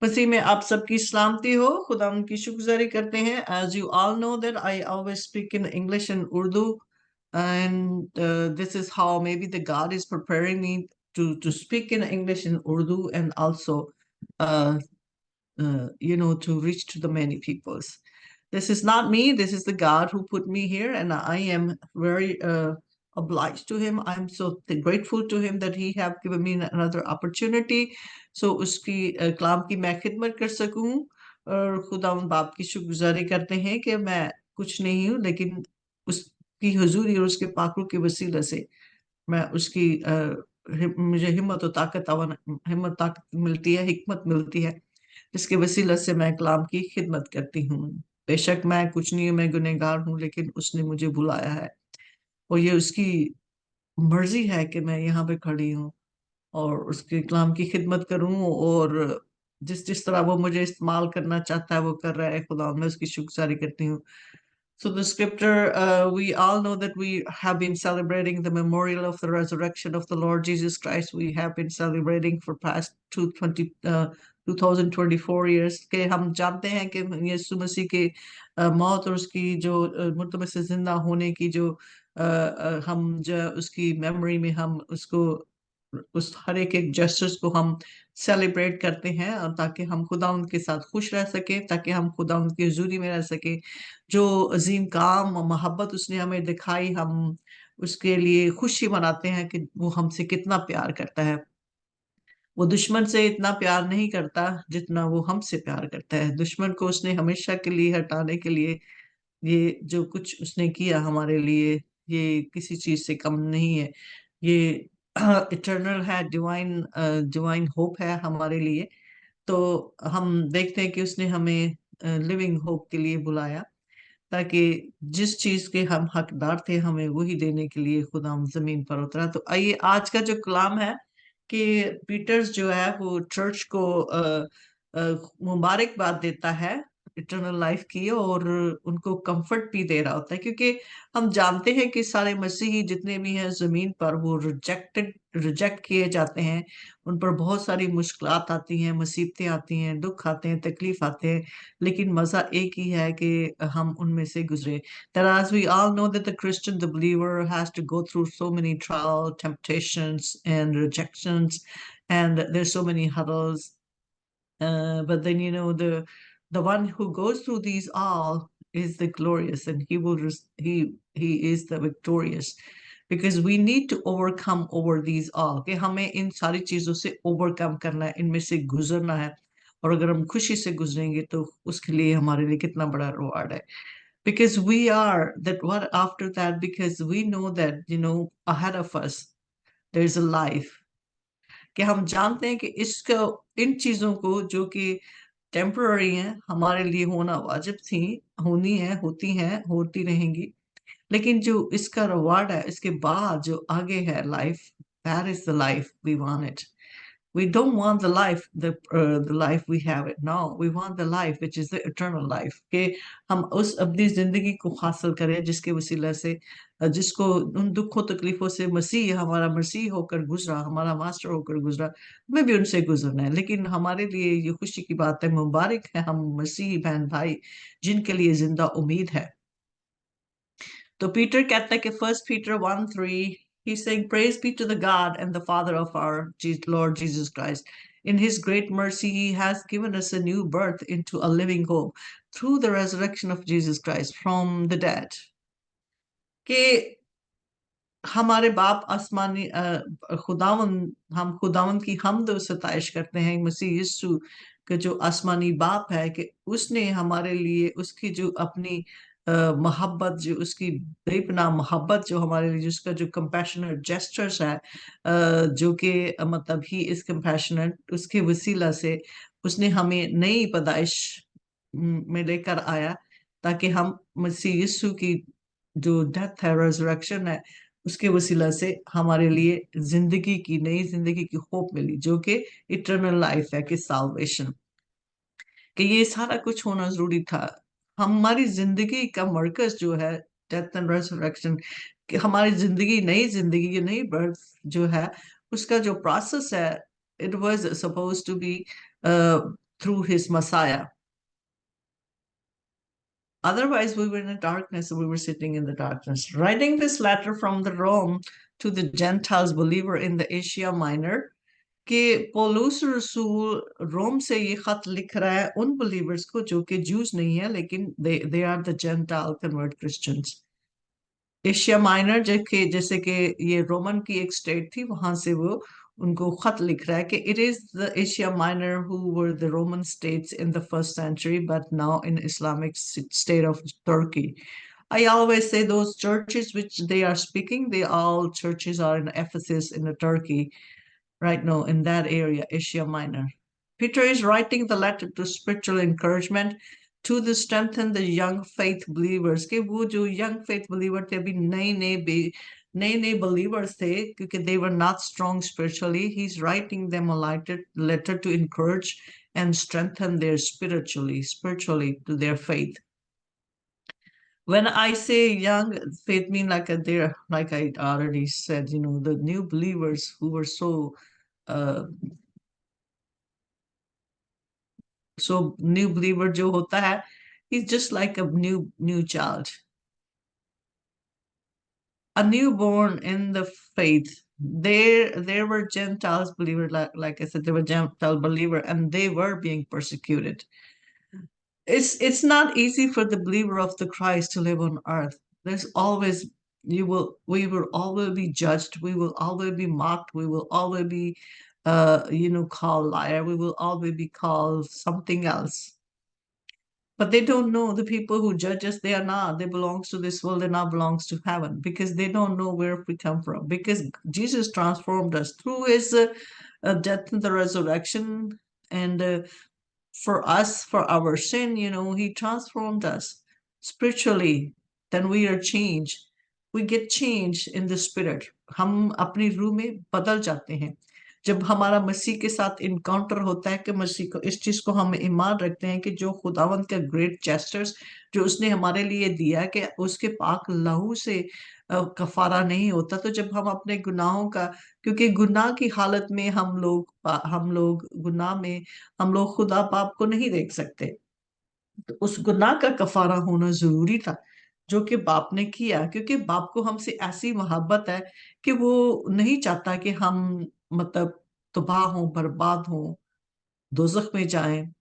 मसीह में आप सबकी सलामती हो। खुदा उनकी शुक्रगुजारी करते हैं। As you all know that I always speak in English and Urdu, and this is how maybe the God is preparing me to speak in English and Urdu, and also uh, to reach to the many peoples. This is not me. This is the God who put me here, and I am very obliged to Him. I'm so grateful to Him that He have given me another opportunity. So उसकी कलाम की मैं खिदमत कर सकूं और खुदा उन बाप की शुक्रगुजारी करते हैं कि मैं कुछ नहीं हूं, लेकिन उसकी हुजूरी और उसके पाकरू के वसीले से मैं उसकी मुझे हिम्मत ताकत मिलती है, हिकमत मिलती है, जिसके वसीला से मैं कलाम की खिदमत करती हूँ। बेशक मैं कुछ नहीं हूँ, मैं गुनहगार हूँ, लेकिन उसने मुझे बुलाया है और ये उसकी मर्जी है कि मैं यहाँ पे खड़ी हूँ और उसके कलाम की खिदमत करूँ। और जिस जिस तरह वो मुझे इस्तेमाल करना चाहता है वो कर रहा है। खुदा, मैं उसकी शुक्रिया करती हूँ। So the scripture, we all know that we have been celebrating the memorial of the resurrection of the Lord Jesus Christ. We have been celebrating for past 2024 years के हम जानते हैं कि यीशु मसीह के मौत और उसकी जो मुर्दों में से जिंदा होने की जो हम जो उसकी मेमोरी में हम उसको उस हर एक जेस्चर्स को हम सेलिब्रेट करते हैं, और ताकि हम खुदा उनके साथ खुश रह सके, ताकि हम खुदा उनकी हुजूरी में रह सके। जो अजीम काम और मोहब्बत उसने हमें दिखाई, हम उसके लिए खुशी मनाते हैं कि वो हमसे कितना प्यार करता है। वो दुश्मन से इतना प्यार नहीं करता जितना वो हमसे प्यार करता है। दुश्मन को उसने हमेशा के लिए हटाने के लिए ये जो कुछ उसने किया हमारे लिए, ये किसी चीज से कम नहीं है। ये इटर्नल है, डिवाइन डिवाइन होप है हमारे लिए। तो हम देखते हैं कि उसने हमें लिविंग होप के लिए बुलाया, ताकि जिस चीज के हम हकदार थे हमें वही देने के लिए खुदा हम जमीन पर उतरा। तो आइए, आज का जो कलाम है कि पीटर्स जो है वो चर्च को मुबारकबाद देता है इटर्नल लाइफ की, और उनको कंफर्ट भी दे रहा होता है, क्योंकि हम जानते हैं कि सारे मसीही जितने भी हैं जमीन पर वो रिजेक्ट किए जाते हैं। उन पर बहुत सारी मुश्किलात आती हैं, मुसीबतें आती हैं, दुख आते हैं, तकलीफ आते हैं, लेकिन मजा एक ही है कि हम उनमें से गुजरे। That as we all know that the Christian, the believer, has to go through so many trials, temptations, and rejections, and there's so many hurdles. But then the one who goes through these all is the glorious, and he is the victorious, because we need to overcome over these all, कि हमें इन सारी चीजों से overcome करना है, इनमें से गुजरना है। और अगर हम खुशी से गुजरेंगे तो उसके लिए हमारे लिए कितना बड़ा रिवार्ड है। Because we are that what after that, because we know that ahead of us there's a life, कि हम जानते हैं कि इसको इन चीजों को जो कि टेम्पररी हैं हमारे लिए होना वाजिब थी, होनी है, होती हैं, होती रहेंगी, लेकिन जो इसका रिवार्ड है इसके बाद जो आगे है life, that is the life we want it. We don't want the life we have it now. We want the life which is the eternal life, कि हम उस अपनी जिंदगी को हासिल करें जिसके वसीला से जिसको उन दुखों तकलीफों से मसीह हमारा मसीह होकर गुजरा, हमारा मास्टर होकर गुजरा, हमें भी उनसे गुजरना है। लेकिन हमारे लिए ये खुशी की बात है, मुबारक है हम मसीही बहन भाई जिनके लिए जिंदा उम्मीद है। तो पीटर कहता है कि first Peter 1:3, he's saying, praise be to the God and the Father of our Lord Jesus Christ. In his great mercy, he has given us a new birth into a living hope through the resurrection of Jesus Christ from the dead. कि हमारे बाप आसमानी खुदावन, हम खुदावन की हमद और सताइश करते हैं मसीह यीशु के जो आसमानी बाप है, कि उसने हमारे लिए उसकी जो अपनी मोहब्बत, जो उसकी बेपनाह मोहब्बत जो हमारे लिए, जिसका जो कंपैशनेट जेस्चर्स है, जो कि मतलब ही इज कंपैशनेट, उसके वसीला से उसने हमें नई पैदाइश में लेकर आया, ताकि हम मसीह यीशु की जो डेथ है, रेजरेक्शन है, उसके वसीला से हमारे लिए जिंदगी की, नई जिंदगी की होप मिली, जो कि इटर्नल लाइफ है, कि साल्वेशन, कि ये सारा कुछ होना जरूरी था। हमारी जिंदगी का मरकज जो है डेथ एंड रेजरेक्शन, कि हमारी जिंदगी, नई जिंदगी, ये नई बर्थ जो है, उसका जो प्रोसेस है, it was suppose to be through his Messiah. Otherwise, we were in the darkness, we were sitting in the darkness. Writing this letter from the Rome to the Gentiles believer in the Asia Minor, कि पौलुस रसूल रोम से ये खत लिख रहा है उन बिलीवर्स को जो कि जूस नहीं है लेकिन they are the gentile convert Christians. Asia Minor जैसे कि ये रोमन की एक स्टेट थी, वहां से वो उनको खत लिख रहा है कि it is the Asia Minor who were the Roman states in the first century but now in Islamic state of Turkey. I always say those churches which they are speaking, they all churches are in Ephesus in Turkey right now, in that area, Asia Minor. Peter is writing the letter to spiritual encouragement to the strengthen the young faith believers कि वो जो young faith believer थे अभी नए believers थे क्योंकि they were not strong spiritually. He's writing them a letter to encourage and strengthen their spiritually to their faith. When I say young faith, mean like they're like I already said, the new believers who were uh, so new believer जो होता है, he's just like a new child, a newborn in the faith. There were Gentiles believer, like I said, they were Gentile believer, and they were being persecuted. It's not easy for the believer of the Christ to live on earth. There's always we will always be judged. We will always be mocked. We will always be called liar. We will always be called something else. But they don't know the people who judge us, they are not. They belongs to this world, they not belongs to heaven because they don't know where we come from. Because Jesus transformed us through his death and the resurrection. And for us, for our sin, he transformed us spiritually. Then we are changed. We get changed in the spirit. हम अपनी रूह में बदल जाते हैं जब हमारा मसीह के साथ इनकाउंटर होता है कि मसीह को इस चीज को हम ईमान रखते हैं कि जो खुदावंत का ग्रेट जेस्चर्स जो उसने हमारे लिए दिया कि उसके पाक लहू से कफारा नहीं होता। तो जब हम अपने गुनाहों का, क्योंकि गुनाह की हालत में हम लोग गुनाह में हम लोग खुदा बाप को नहीं देख सकते, तो उस गुनाह का कफारा होना जरूरी था जो कि बाप ने किया, क्योंकि बाप को हमसे ऐसी मोहब्बत है कि वो नहीं चाहता कि हम मतलब तबाह हों, बर्बाद हों, दोजख में जाएं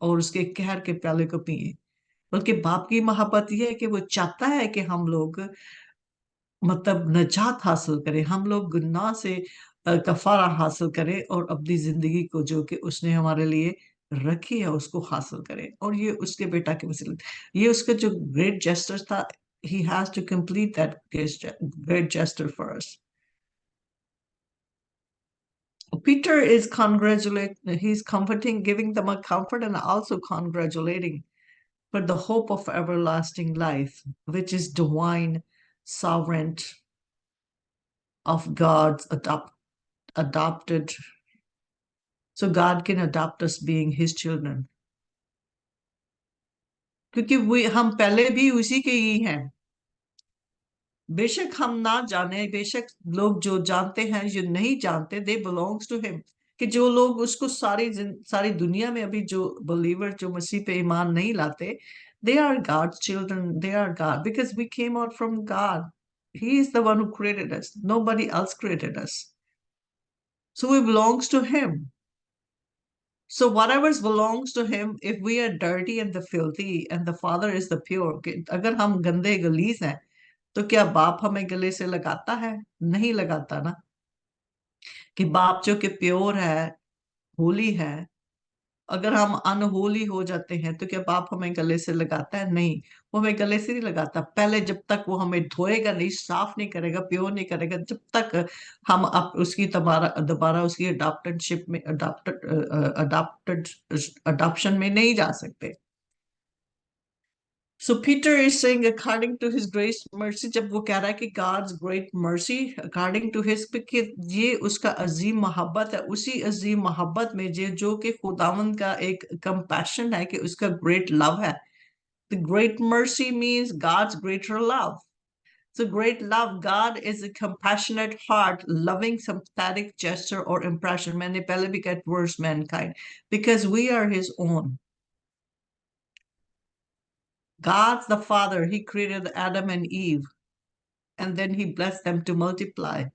और उसके कहर के प्याले को पिए। बल्कि बाप की मोहब्बत यह है कि वो चाहता है कि हम लोग मतलब नजात हासिल करें, हम लोग गुनाह से कफारा हासिल करें और अपनी जिंदगी को जो कि उसने हमारे लिए रखी है उसको हासिल करें। और ये उसके बेटा के वसीले, ये उसका जो ग्रेट जेस्टर था, he has to complete that great gesture for us. Peter is he's comforting, giving them a comfort and also congratulating for the hope of everlasting life, which is divine, sovereign, of God's adopted. So God can adopt us being his children. क्योंकि हम पहले भी उसी के ही हैं। बेशक हम ना जाने, बेशक लोग जो जानते हैं जो नहीं जानते, दे बिलोंग्स टू हिम। कि जो लोग उसको सारी दुनिया में अभी जो बिलीवर जो मसीह पे ईमान नहीं लाते, they are God's children, they are God because we came out from God. He is the one who created us, nobody else created us, so we belongs to him. So whatever belongs to him, if we are dirty and the filthy and the father is the pure, अगर हम गंदे गलीज हैं तो क्या बाप हमें गले से लगाता है? नहीं लगाता ना। कि बाप जो कि प्योर है, होली है, अगर हम अनहोली हो जाते हैं तो क्या बाप हमें गले से लगाता है? नहीं, वो हमें गले से नहीं लगाता। पहले जब तक वो हमें धोएगा नहीं, साफ नहीं करेगा, प्योर नहीं करेगा, जब तक हम उसकी दोबारा दोबारा उसकी अडॉप्टेडशिप में अडॉप्शन में नहीं जा सकते। So Peter is saying according to his grace mercy, जब वो कह रहा है कि God's great mercy according to his, कि ये उसका अजीम मोहब्बत है, उसी अजीम मोहब्बत में जो कि खुदावंद का एक compassion है, कि उसका great love है। The great mercy means God's greater love. So great love, God is a compassionate heart, loving, sympathetic gesture or impression. मैंने पहले भी कहा towards mankind, because we are His own. God the Father, He created Adam and Eve, and then He blessed them to multiply.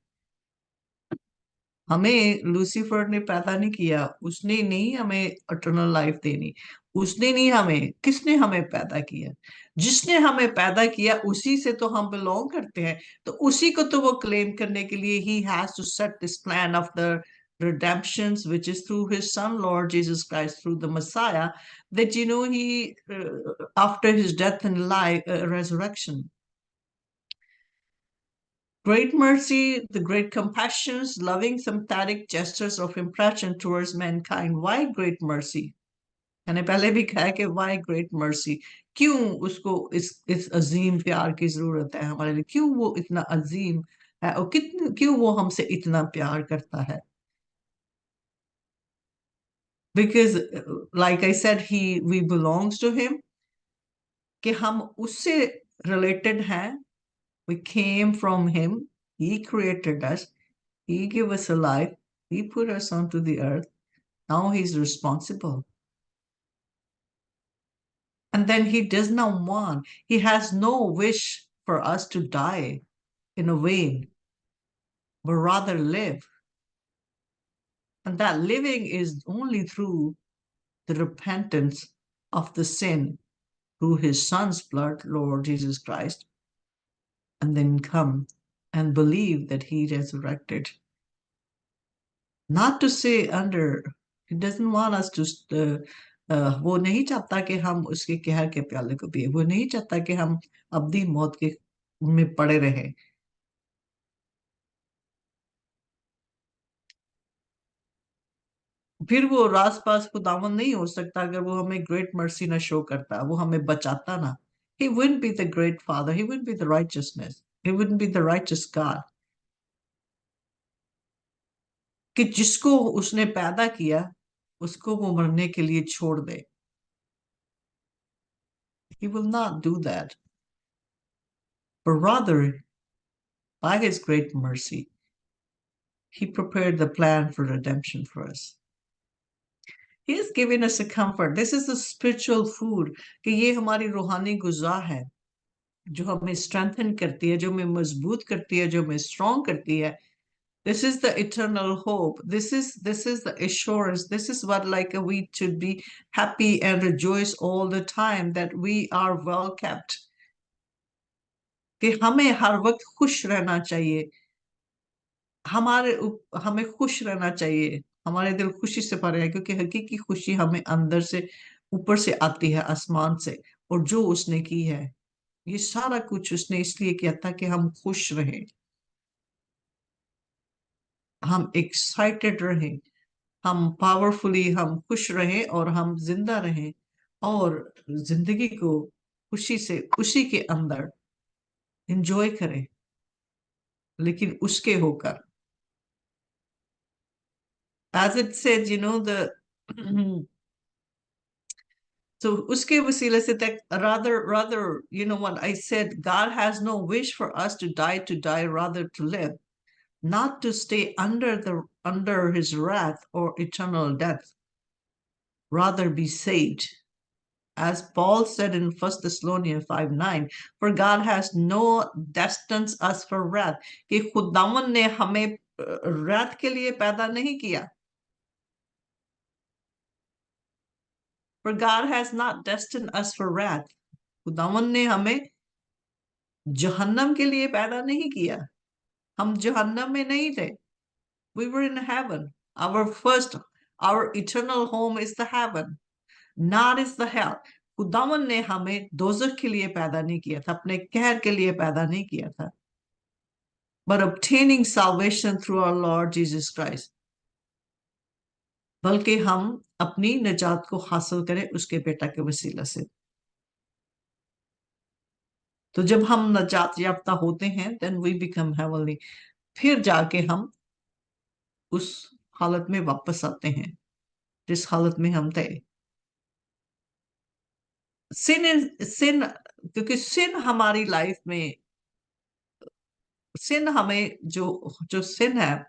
हमें Lucifer ने पैदा नहीं किया, उसने नहीं हमें इटर्नल लाइफ देनी, उसने नहीं, हमें किसने हमें पैदा किया? जिसने हमें पैदा किया उसी से तो हम बिलोंग करते हैं, तो उसी को तो वो क्लेम करने के लिए ही has to set this plan of the redemptions which is through his son Lord Jesus Christ, through the Messiah, that he after his death and life, resurrection. Great mercy, the great compassions, loving, sympathetic gestures of impression towards mankind. Why great mercy? मैंने पहले भी कहा कि why great mercy? क्यों उसको इस अजीम प्यार की जरूरत है हमारे लिए? क्यों वो इतना अजीम है और क्यों वो हमसे इतना प्यार करता है? Because like I said, we belongs to him, कि हम उससे related हैं. We came from him. He created us. He gave us a life. He put us onto the earth. Now he's responsible. And then he does not want, he has no wish for us to die in a vain, but rather live. And that living is only through the repentance of the sin through his son's blood, Lord Jesus Christ, and then come and believe that he resurrected. Not to say under, he doesn't want us to वो नहीं चाहता कि हम उसके कहर के प्याले को पिए, वो नहीं चाहता कि हम अब्दी मौत के में पड़े रहे. फिर वो रास पास खुदावन नहीं हो सकता अगर वो हमें ग्रेट मर्सी ना शो करता, वो हमें बचाता ना. He wouldn't be the great father, he wouldn't be the righteousness, he wouldn't be the righteous God. कि जिसको उसने पैदा किया उसको वो मरने के लिए छोड़ दे. He will not do that, but rather by his great mercy he prepared the plan for redemption for us. He has given us a comfort. This is the spiritual food, कि ये हमारी रूहानी गुज़ा है जो हमें strengthen करती है, जो हमें मजबूत करती है, जो हमें strong करती है. This is the eternal hope. This is the assurance. This is what like we should be happy and rejoice all the time that we are well kept. कि हमें हर वक्त खुश रहना चाहिए. हमें खुश रहना चाहिए. हमारे दिल खुशी से भरे हैं क्योंकि हकीकी खुशी हमें अंदर से ऊपर से आती है, आसमान से, और जो उसने की है ये सारा कुछ उसने इसलिए किया था कि हम खुश रहें, हम एक्साइटेड रहें, हम पावरफुली हम खुश रहें और हम जिंदा रहें और जिंदगी को खुशी से उसी के अंदर एंजॉय करें, लेकिन उसके होकर. As it said, the so uske wasile se that rather, what I said, God has no wish for us to die, rather to live, not to stay under his wrath or eternal death, rather be saved. As Paul said in 1 Thessalonians 5:9, for God has no destined us for wrath, कि खुदावन ने हमें wrath के लिए पैदा नहीं किया. For God has not destined us for wrath. खुदावन ने हमें जहन्नम के लिए पैदा नहीं किया. हम जहन्नम में नहीं थे. We were in heaven. Our eternal home is the heaven, not is the hell. खुदावन ने हमें दोजख के लिए पैदा नहीं किया था, अपने कहर के लिए पैदा नहीं किया था, but obtaining salvation through our Lord Jesus Christ. बल्कि हम अपनी निजात को हासिल करें उसके बेटा के वसीला से. तो जब हम नजात याफ्ता होते हैं then we become heavenly. फिर जाके हम उस हालत में वापस आते हैं जिस हालत में हम थे. सिन क्योंकि सिन हमारी लाइफ में sin हमें जो जो sin है,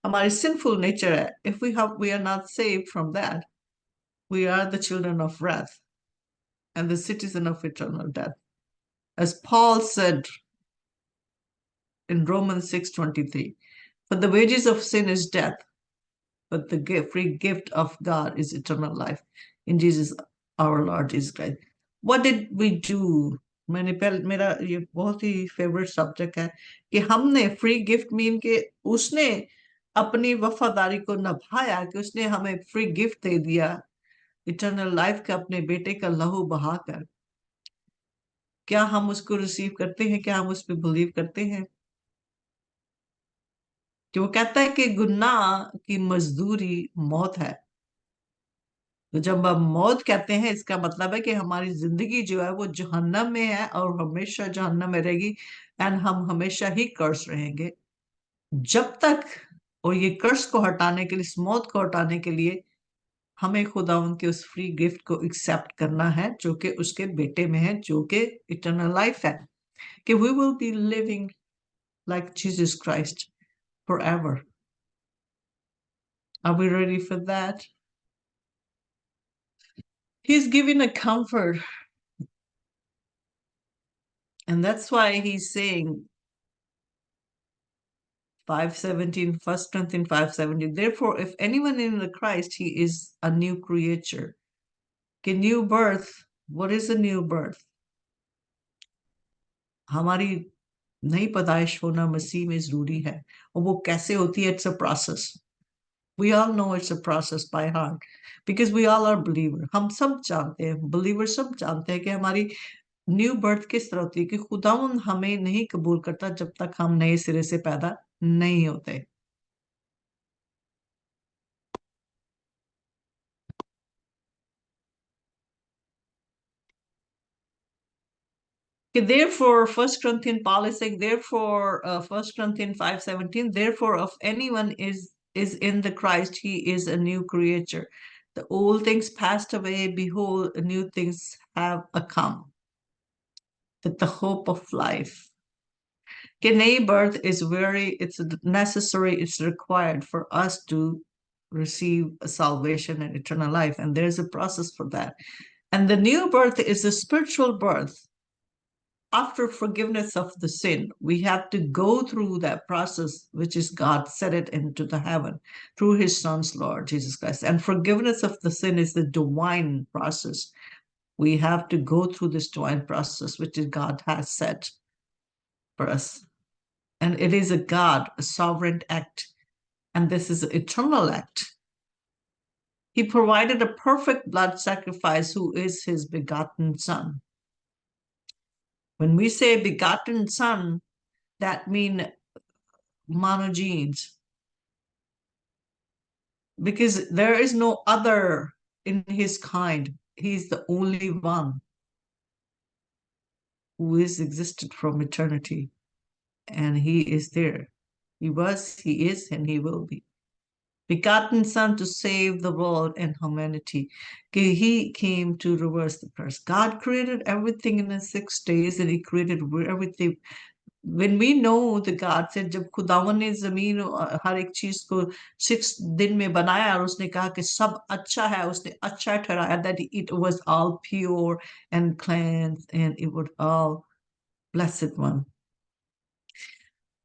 हमारी sinful nature है, if we are not saved from that, we are the children of wrath and the citizen of eternal death. As Paul said in Romans 6:23, for the wages of sin is death, but the free gift of God is eternal life in Jesus our Lord Jesus Christ. What did we do? मेरा ये बहुत ही favourite subject है कि हमने free gift mean के उसने अपनी वफादारी को निभाया, कि उसने हमें फ्री गिफ्ट दे दिया इटर्नल लाइफ का अपने बेटे का लहू बहाकर। क्या हम उसको रिसीव करते हैं? क्या हम उस पर बिलीव करते हैं? कि वो कहता है कि गुनाह की मजदूरी मौत है। तो जब हम मौत कहते हैं, इसका मतलब है कि हमारी जिंदगी जो है वो जहन्नम में है और हमेशा जहन्नम में रहेगी, एंड हम हमेशा ही कर्स रहेंगे जब तक। और ये कर्स को हटाने के लिए, इस मौत को हटाने के लिए, हमें खुदा उनके उस फ्री गिफ्ट को एक्सेप्ट करना है जो कि उसके बेटे में है, जो कि इटर्नल लाइफ है, कि we will be living like Jesus Christ forever. Are we ready for that? He's giving a comfort. And that's why he's saying 5:17, 1 Corinthians 5:17, therefore, if anyone in the Christ, he is a new creature. कि new birth, what is a new birth? हमारी नई पैदाइश होना मसीह में जरूरी है, और वो कैसे होती है? It's a process. We all know it's a process by heart because we all are believer. हम सब जानते हैं, believer सब जानते हैं कि हमारी न्यू बर्थ किस तरह होती है, कि खुदावंद हमें नहीं कबूल करता जब तक हम नए सिरे से पैदा नहीं होते। कि therefore, 1 Corinthians, Paul is saying, therefore, 1 Corinthians 5:17, therefore, if anyone is in the Christ, he is a new creature. The old things passed away, behold, new things have come. That the hope of life. कि नई birth is it's necessary, it's required for us to receive a salvation and eternal life, and there's a process for that. And the new birth is a spiritual birth. After forgiveness of the sin, we have to go through that process, which is God set it into the heaven through his son's Lord Jesus Christ. And forgiveness of the sin is the divine process. We have to go through this divine process, which is God has set for us. And it is a sovereign act. And this is an eternal act. He provided a perfect blood sacrifice, who is his begotten son. When we say begotten son, that means monogenes, because there is no other in his kind. He's the only one who is existed from eternity, and he is there. He was, he is, and he will be. Begotten son to save the world and humanity. He came to reverse the curse. God created everything in the 6 days, and he created everything. When we know the God said, जब खुदावन ने जमीन हर एक चीज को 6 दिन में बनाया और उसने कहा कि सब अच्छा है, उसने अच्छा ठहराया, that it was all pure and cleansed and it was all blessed one.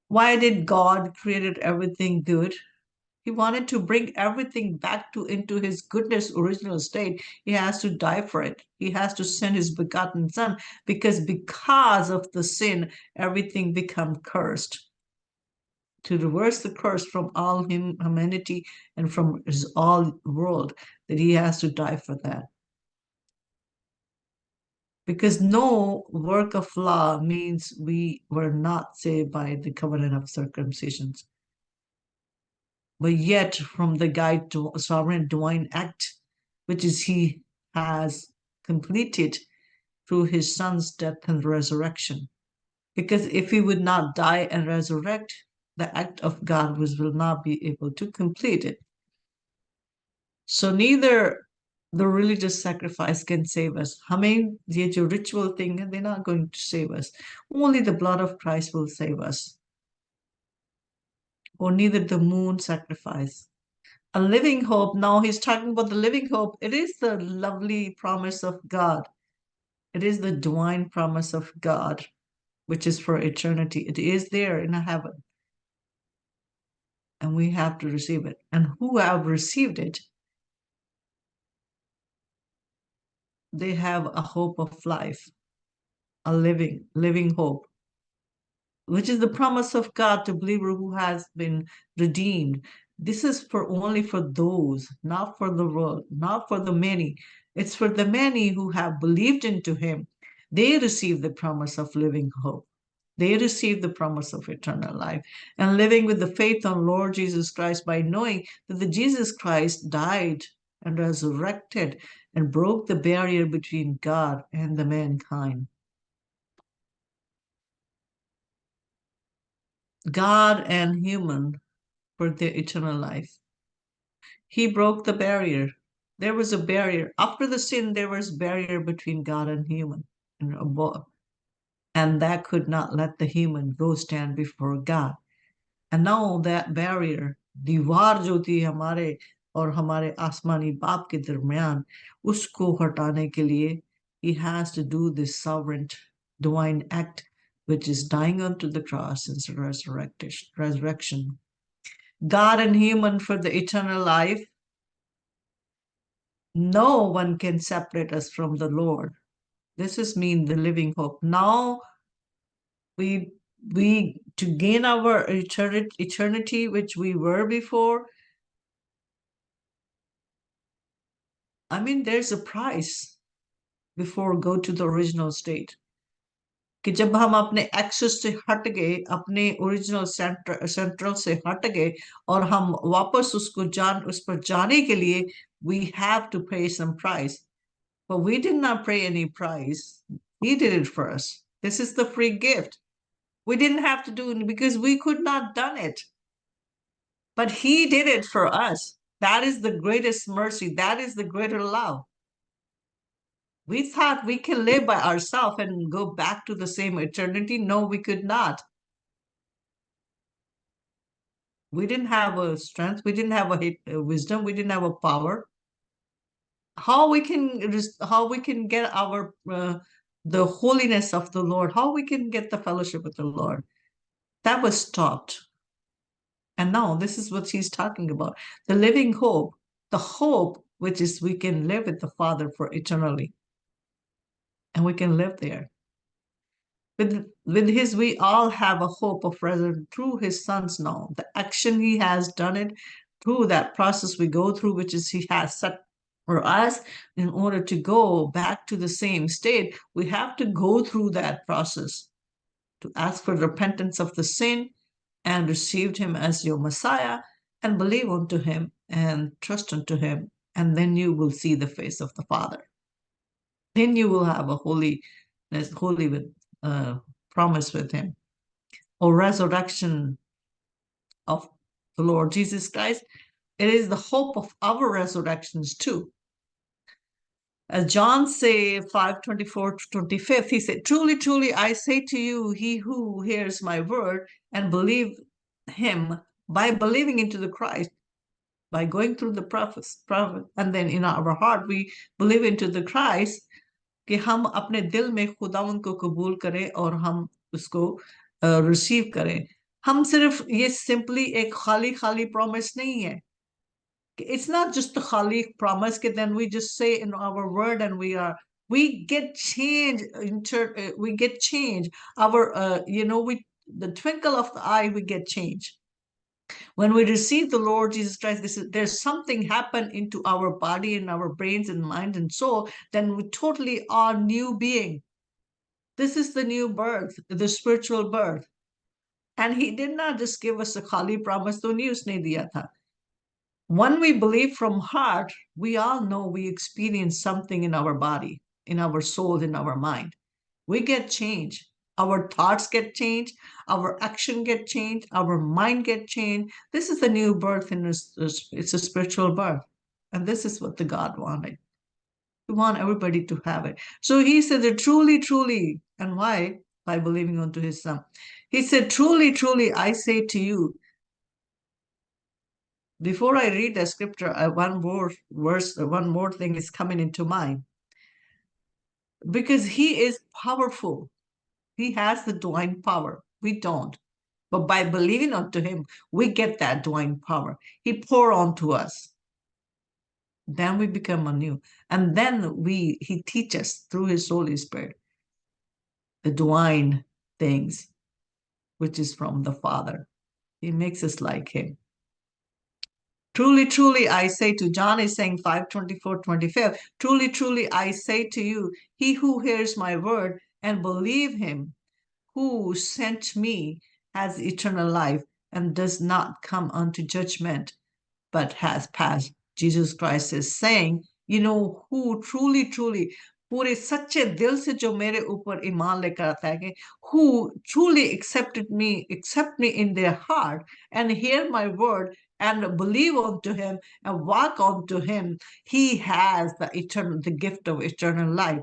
Why did God created everything good? He wanted to bring everything back into his goodness original state. He has to die for it. He has to send his begotten son, because of the sin, everything become cursed. To reverse the curse from all humanity and from his all world, that he has to die for that. Because no work of law means we were not saved by the covenant of circumcisions. But yet, from the guide to sovereign divine act, which is he has completed through his son's death and resurrection. Because if he would not die and resurrect, the act of God will not be able to complete it. So neither the religious sacrifice can save us. हमें ये जो ritual thing है, they're not going to save us. Only the blood of Christ will save us. or neither the moon sacrifice. A living hope. Now he's talking about the living hope. It is the lovely promise of God. It is the divine promise of God, which is for eternity. It is there in heaven, and we have to receive it. And who have received it, they have a hope of life, a living hope, which is the promise of God to believer who has been redeemed. This is for only for those, not for the world, not for the many. It's for the many who have believed into him. They receive the promise of living hope. They receive the promise of eternal life and living with the faith on Lord Jesus Christ by knowing that the Jesus Christ died and resurrected and broke the barrier between God and the mankind. God and human for their eternal life. He broke the barrier. There was a barrier. After the sin, there was a barrier between God and human. And that could not let the human go stand before God. And now that barrier, दीवार जो थी हमारे और हमारे आसमानी बाप के दरमियान, उसको हटाने के लिए he has to do this sovereign divine act, which is dying onto the cross and resurrection. God and human for the eternal life. No one can separate us from the Lord. This is mean the living hope. Now we to gain our eternity which we were before. I mean, there's a price before go to the original state. कि जब हम अपने access से हट गए, अपने original central से हट गए और हम वापस उस पर जाने के लिए we have to pay some price. But we did not pay any price. He did it for us. This is the free gift. We didn't have to do it because we could not done it. But he did it for us. That is the greatest mercy. That is the greater love. We thought we can live by ourselves and go back to the same eternity. No, we could not. We didn't have a strength. We didn't have a wisdom. We didn't have a power. How we can get our the holiness of the Lord? How we can get the fellowship with the Lord? That was stopped. And now this is what he's talking about: the living hope, the hope which is we can live with the Father for eternally, and we can live there. With his, we all have a hope of resurrection through his sons now. The action he has done it through that process we go through, which is he has set for us in order to go back to the same state. We have to go through that process to ask for repentance of the sin and received him as your Messiah and believe unto him and trust unto him. And then you will see the face of the Father. Then you will have a holy with promise with him, or resurrection of the Lord Jesus Christ. It is the hope of our resurrections too. As John say 5:24 to 25, he said, truly, truly, I say to you, he who hears my word and believe him, by believing into the Christ, by going through the prophet, and then in our heart we believe into the Christ, कि हम अपने दिल में खुदावन को कबूल करें और हम उसको रिसीव करें. हम सिर्फ ये सिंपली एक खाली खाली प्रॉमिस नहीं है. It's not just the खाली promise that then we just say in our word and we get change we get change our we the twinkle of the eye we get change. When we receive the Lord Jesus Christ, there's something happen into our body and our brains and mind and soul, then we totally are new being. This is the new birth, the spiritual birth. And he did not just give us a khali promise, to news nahi diya tha. When we believe from heart, we all know we experience something in our body, in our soul, in our mind. We get changed. Our thoughts get changed, our action get changed, our mind get changed. This is the new birth, and it's a spiritual birth. And this is what the God wanted. We want everybody to have it. So he said that truly, truly, and why? By believing unto his son. He said, truly, truly, I say to you, Before I read the scripture, one more thing is coming into mind. Because he is powerful. He has the divine power. We don't. But by believing unto him, we get that divine power. He pour onto us. Then we become anew. And then he teaches through his Holy Spirit the divine things, which is from the Father. He makes us like him. Truly, truly, I say to John is saying 5:24-25. Truly, truly, I say to you, he who hears my word and believe him who sent me has eternal life and does not come unto judgment, but has passed. Jesus Christ is saying, who truly, truly, पूरे सच्चे दिल से जो मेरे ऊपर ईमान लेकर आता है कि who truly accept me in their heart and hear my word and believe unto him and walk unto him, he has the gift of eternal life.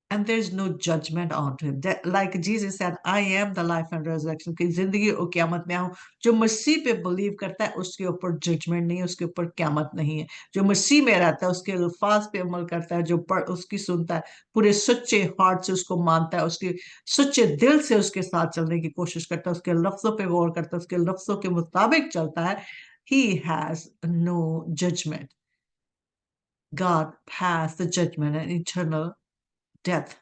And there's no judgment on him. Like Jesus said, I am the life and resurrection. कि जिंदगी और क्यामत में आऊं जो मसीह पे believe करता है उसके ऊपर जजमेंट नहीं है, उसके ऊपर क्यामत नहीं है। जो मसीह में रहता है उसके अल्फाज पे अमल करता है, जो उसकी सुनता है, पूरे सच्चे हार्ट से उसको मानता है, उसके सच्चे दिल से उसके साथ चलने की कोशिश करता है, उसके लफ्जों पे गौर करता है, उसके लफ्जों के मुताबिक चलता है, he has no judgment. God passed the judgment and eternal death,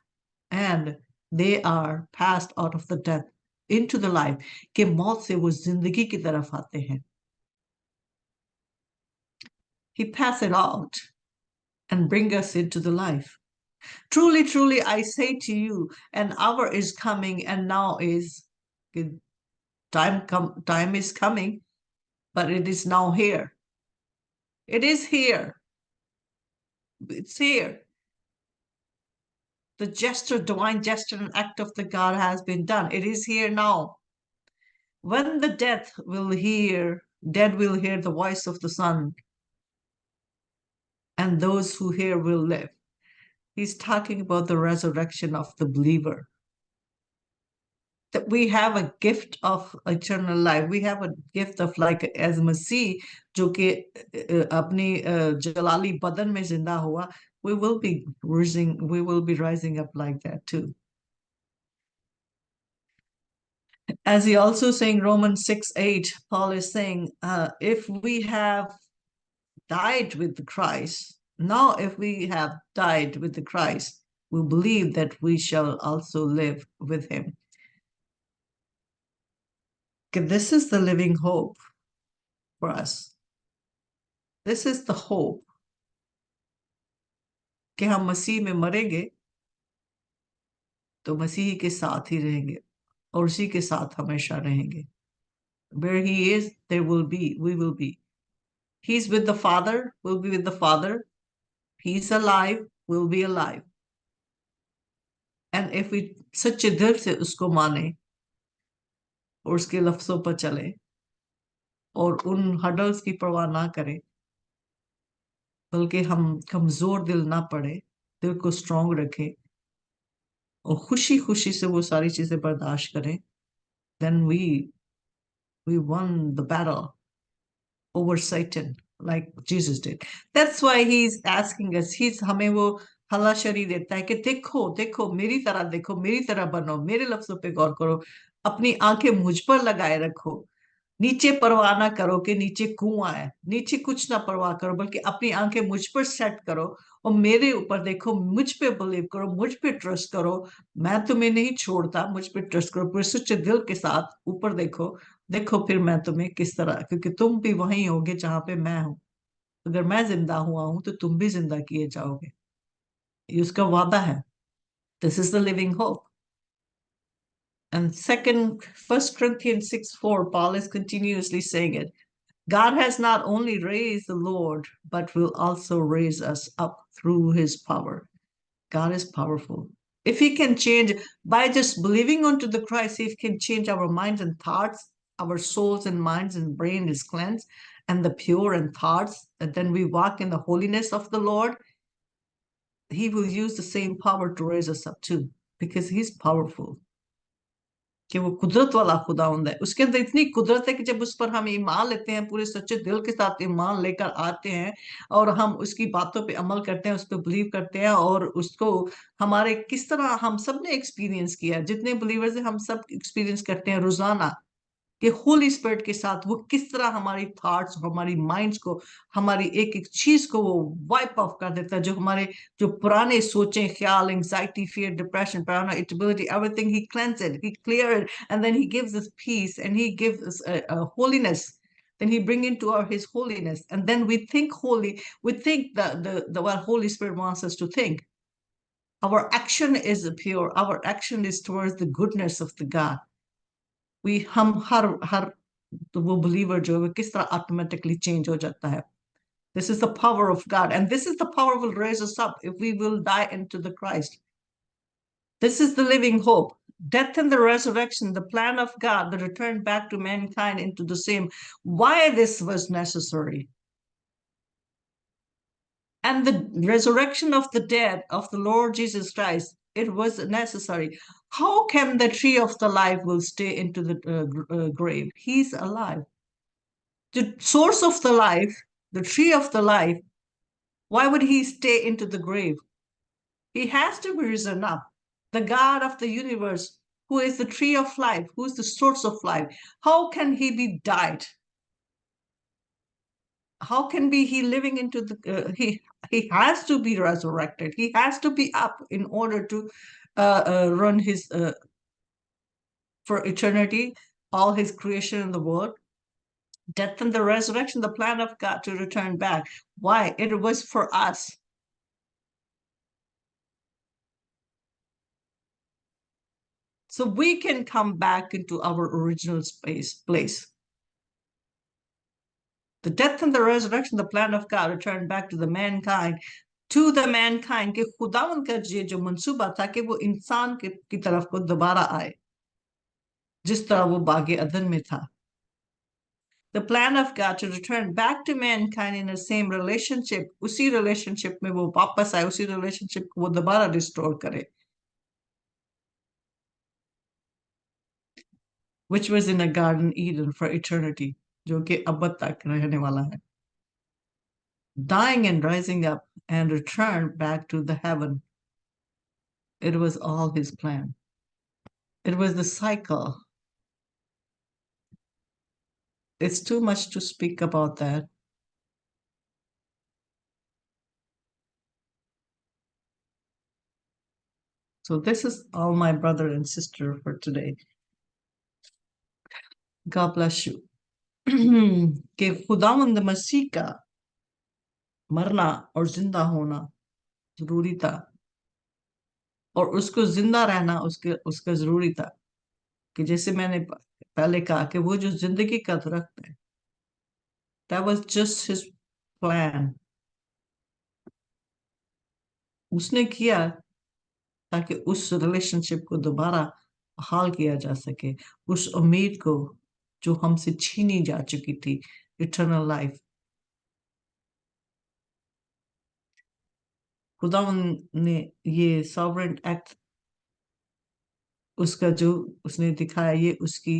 and they are passed out of the death into the life, कि मौत से वो जिंदगी की तरफ आते हैं. He passed it out and bring us into the life. Truly, truly, I say to you, an hour is coming, and now is time is coming, but it is now here. It is here. It's here. The gesture, divine gesture and act of the God has been done. It is here now. When the dead will hear the voice of the Son, and those who hear will live. He's talking about the resurrection of the believer. That we have a gift of eternal life. We have a gift of like as Masih, जो कि अपनी जलाली बदन में जिंदा हुआ, we will be rising up like that too. As he also saying Romans 6:8, Paul is saying, if we have died with Christ, now if we have died with the Christ, we believe that we shall also live with him. Okay, this is the living hope for us. This is the hope कि हम मसीह में मरेंगे तो मसीह के साथ ही रहेंगे और उसी के साथ हमेशा रहेंगे. Where he is, we will be. He's with the Father, we'll be with the Father. He's alive, we'll be alive. And if we सच्चे दिल से उसको माने और उसके लफ्जों पर चले और उन हडल्स की परवाह ना करें, बल्कि हम कमजोर दिल ना पड़े, दिल को स्ट्रांग रखें और खुशी खुशी से वो सारी चीजें बर्दाश्त करें, then we won the battle over Satan like Jesus did. That's why he's asking us, he's हमें वो हलाशरी देता है कि देखो देखो मेरी तरह बनो, मेरे लफ्जों पे गौर करो, अपनी आंखें मुझ पर लगाए रखो, नीचे परवाह ना करो कि नीचे कुआं है, नीचे कुछ ना परवाह करो, बल्कि अपनी आंखें मुझ पर सेट करो और मेरे ऊपर देखो, मुझ पे बिलीव करो, मुझ पे ट्रस्ट करो, मैं तुम्हें नहीं छोड़ता, मुझ पे ट्रस्ट करो पूरे सच्चे दिल के साथ, ऊपर देखो, देखो फिर मैं तुम्हें किस तरह, क्योंकि तुम भी वहीं होगे जहां पे मैं हूं, अगर मैं जिंदा हुआ हूं तो तुम भी जिंदा किए जाओगे, ये उसका वादा है. This is the living hope. And First Corinthians 6:4, Paul is continuously saying it. God has not only raised the Lord, but will also raise us up through his power. God is powerful. If he can change by just believing onto the Christ, if he can change our minds and thoughts, our souls and minds and brain is cleansed, and the pure and thoughts, and then we walk in the holiness of the Lord, he will use the same power to raise us up too, because he's powerful. कि वो कुदरत वाला खुदावंद है। उसके अंदर इतनी कुदरत है कि जब उस पर हम ईमान लेते हैं, पूरे सच्चे दिल के साथ ईमान लेकर आते हैं और हम उसकी बातों पे अमल करते हैं, उस पर बिलीव करते हैं, और उसको हमारे किस तरह हम सब ने एक्सपीरियंस किया, जितने बिलीवर्स हैं हम सब एक्सपीरियंस करते हैं रोजाना, कि होली स्पिरिट के साथ वो किस तरह हमारी थॉट्स, हमारी माइंड्स को, हमारी एक एक चीज को वो वाइप ऑफ कर देता है, जो हमारे जो पुराने सोचें, ख्याल, anxiety, fear, depression, paranoia, irritability, everything he cleanses it, he clear it, and then he gives us peace, and he gives us a holiness. Then he bring into our his holiness, and then we think holy. We think that the what Holy Spirit wants us to think. Our action is pure. Our action is towards the goodness of the God. We हम हर तो वो believer जो है वो किस तरह automatically change हो जाता है. This is the power of God, and this is the power will raise us up if we will die into the Christ. This is the living hope. Death and the resurrection, the plan of God, the return back to mankind into the same. Why this was necessary. And the resurrection of the dead of the Lord Jesus Christ, it was necessary. How can the tree of the life will stay into the grave? He's alive. The source of the life, the tree of the life, why would he stay into the grave? He has to be risen up. The God of the universe, who is the tree of life, who is the source of life, how can he be died? How can be he living into the he has to be resurrected. He has to be up in order to run his for eternity, all his creation in the world. Death and the resurrection, the plan of God to return back. Why? It was for us. So we can come back into our original place. The death and the resurrection, the plan of God, return back to the mankind कि खुदावन का ये जो मंसूबा था कि वो इंसान की तरफ को दोबारा आए, जिस तरह वो बागे अदन में था. The plan of God to return back to mankind in the same relationship, उसी relationship में वो वापस आए, उसी relationship को वो दोबारा restore करे, which was in a garden Eden for eternity, जो कि अब तक रहने वाला है. Dying and rising up and return back to the heaven. It was all his plan. It was the cycle. It's too much to speak about that. So this is all my brother and sister for today. God bless you. कि खुदावंद मसीह का मरना और जिंदा होना जरूरी था, और उसको जिंदा रहना उसके उसका जरूरी था, कि जैसे मैंने पहले कहा कि वो जो जिंदगी का दरख्त है, that was just his plan. उसने किया ताकि उस रिलेशनशिप को दोबारा बहाल किया जा सके, उस उम्मीद को जो हमसे छीनी जा चुकी थी, इटर्नल लाइफ. खुदावन ने ये सॉवरेन एक्ट, उसका जो उसने दिखाया, ये उसकी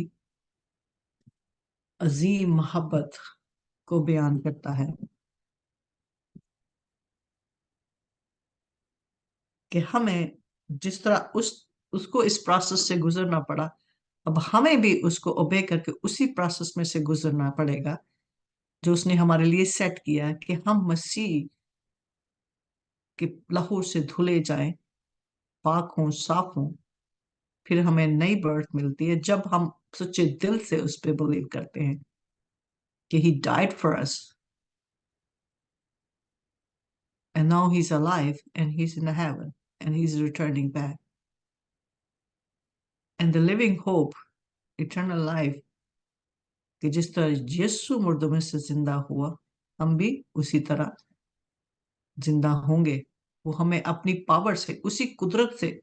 अजीम मोहब्बत को बयान करता है, कि हमें जिस तरह उसको इस प्रोसेस से गुजरना पड़ा, अब हमें भी उसको ओबे करके उसी प्रोसेस में से गुजरना पड़ेगा जो उसने हमारे लिए सेट किया, कि हम मसीह के लहू से धुले जाएं, पाक हों, साफ हों. फिर हमें नई बर्थ मिलती है जब हम सच्चे दिल से उस पर बिलीव करते हैं कि he died for us and now he's alive and he's in heaven and he's returning back. And the living hope, eternal life, कि जिस तरह यीशु मुर्दों में से जिंदा हुआ, हम भी उसी तरह जिंदा होंगे. वो हमें अपनी पावर से, उसी कुदरत से,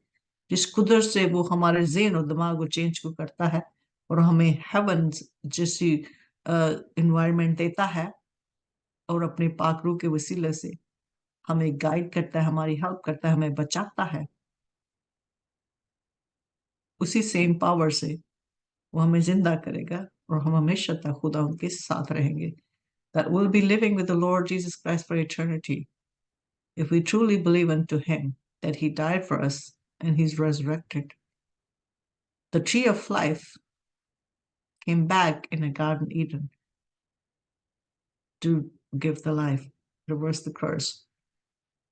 जिस कुदरत से वो हमारे ज़हन और दिमाग को चेंज को करता है और हमें हेवन जैसी इन्वायरमेंट देता है, और अपने पाक रूह के वसीले से हमें गाइड करता है, हमारी हेल्प करता है, हमें बचाता है, उसी सेम पावर से वो हमें जिंदा करेगा और हम हमेशा तक खुदा उनके साथ रहेंगे. That we'll be living with the Lord Jesus Christ for eternity if we truly believe unto Him that He died for us and He's resurrected. The tree of life came back in a Garden Eden to give the life, reverse the curse,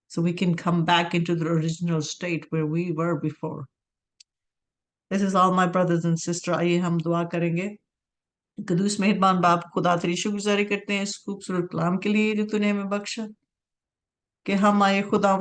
so we can come back into the original state where we were before. This is all, my brothers and sisters. आइए हम दुआ करेंगे. कदूस मेहरबान बाप, खुदा तेरी शुक्रगुजारी करते हैं इस खूबसूरत कलाम के लिए जो तूने हमें बख्शा, कि हम आए खुदा